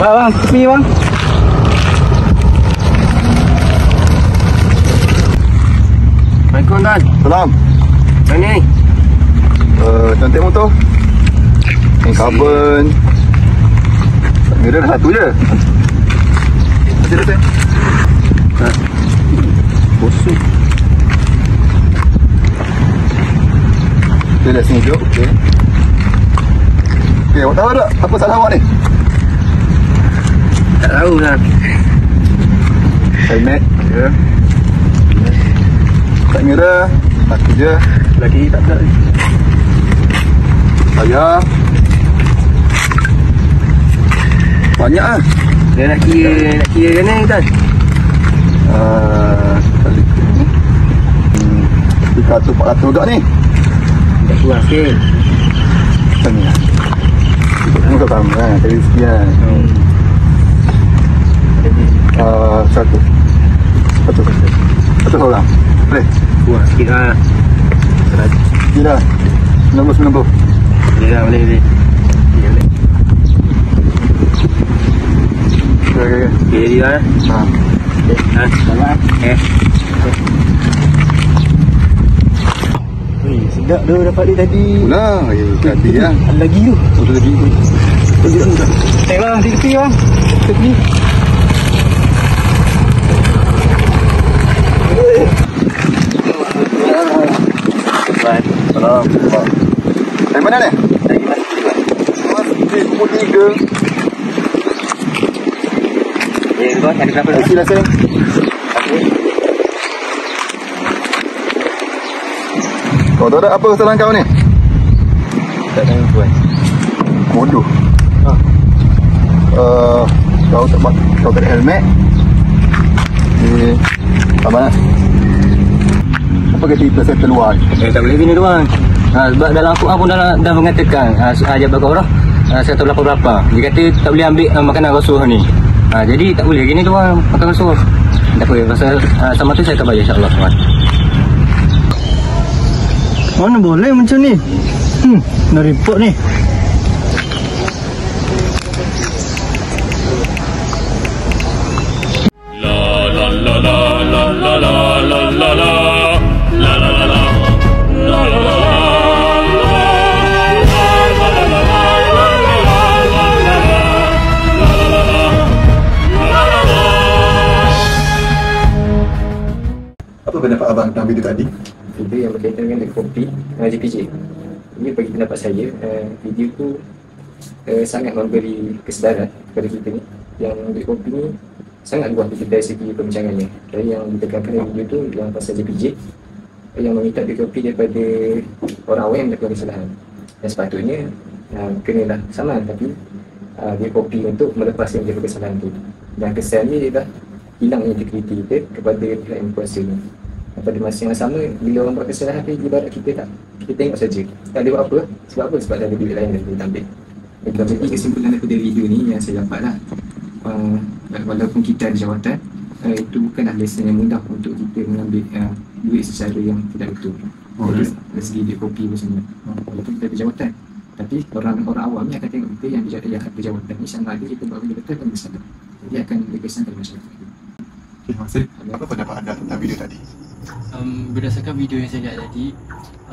Bang, tepi bang. Assalamualaikum Tuan. Salam. Macam ni? Cantik motor. Yang carbon. Mirror satu je. Masih ada teng. Kosong. Dia dah sini duduk. Okey. Okey, awak tahu tak apa salah awak ni? Tak tahu kan. Helmet. Ya. Tak mirror. Satu je. Lagi tak ada. Saya banyak lah. Dia nak kira ke ni Tuan? Kali ni 300-400 agak ni. Tak kurang sikit. Macam ni lah. Ni kau tahu kan, dari sekian. 100 orang. Boleh? Kurang sikit lah. Gila 90-90. Boleh lah, boleh. Okey. Okey dia lah. Selamat. Sedap tu dapat dia tadi. Pula, tadi lah. Lagi tu. Betul lagi. Eh bang, di tepi bang. Tepi. Salam. Dari mana ni? Dari Masjid Tuan. Masjid Umur 3. Tuan, ada berapa Isi lah saya. Kau tahu tak apa kesalahan kau ni? Tak tahu Tuan. Bodoh. Kau tak ada helmet. Ni apa? Apa kata kita saya terluar? Tak boleh gini Tuan. Sebab dalam Al-Quran pun dah mengatakan ayat Baqarah 188. Dia kata tak boleh ambil makanan Rasul ni. Jadi tak boleh gini Tuan, makan Rasul. Tak apa, pasal sama tu saya tak bayar insya-Allah Tuan. Mana boleh macam ni? Nak report ni. Apa pendapat abang tentang video tadi? Video yang berkaitan dengan kopi JPJ. Ini bagi pendapat saya, video tu sangat memberi kesedaran kepada kita ni yang ambil kopi ni sangat luas kita dari segi perbincangannya. Dari yang ditekankan dalam video tu yang pasal JPJ yang meminta kopi daripada orang awam yang melakukan kesalahan. Dan sepatutnya kenalah saman, tapi dia kopi untuk melepaskan dia kesalahan tu. Dan kesan ni dia dah hilang integriti kita kepada pihak yang berkuasa ni. Pada masa yang sama, bila orang buat kesalahan tu, ibarat kita tengok saja. Tak ada buat apa. Sebab apa? Sebab ada duit lain yang kita ambil. Jadi kesimpulan daripada video ni yang saya dapat lah, walaupun kita ada jawatan, itu bukanlah lesen yang mudah untuk kita mengambil duit secara yang tidak betul. Dari segi duit kopi pun semua. Walaupun kita ada jawatan, tapi orang awam ni akan tengok kita yang ada jawatan ni, sama ada kita buat benda betul atau salah. Dia akan berkesan dalam masyarakat. Terima kasih. Apa pendapat anda tentang video tadi? Berdasarkan video yang saya lihat tadi,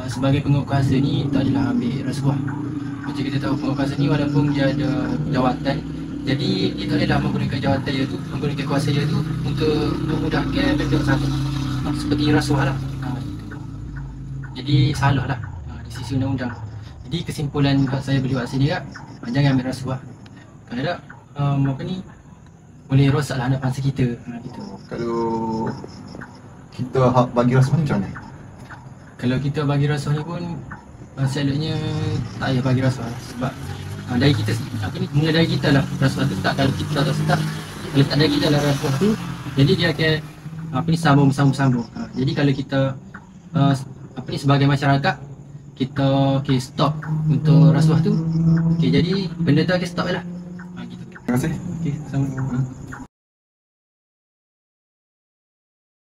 sebagai pengikut kuasa ni tak adalah ambil rasuah. Macam kita tahu pengikut kuasa ni walaupun dia ada jawatan, jadi dia tak adalah menggunakan jawatan dia tu, menggunakan kuasa dia tu untuk memudahkan benda salah, seperti rasuah lah. Jadi salah lah di sisi undang-undang. Jadi kesimpulan saya beli buat sini kak, jangan ambil rasuah. Kalau tak apa ni, boleh rosaklah anak bangsa kita. Gitu. Kalau kita bagi rasuah ni macam mana? Kalau kita bagi rasuah ni pun selalunya tak payah bagi rasuah lah. Sebab dari kita, mula dari kita lah rasuah tu. Tak, kalau kita tak start, kalau tak dari kita lah rasuah tu, jadi dia akan sambung. Jadi kalau kita sebagai masyarakat, kita stop untuk rasuah tu, jadi benda tu akan stop lah. Gitu. Terima kasih. Sama.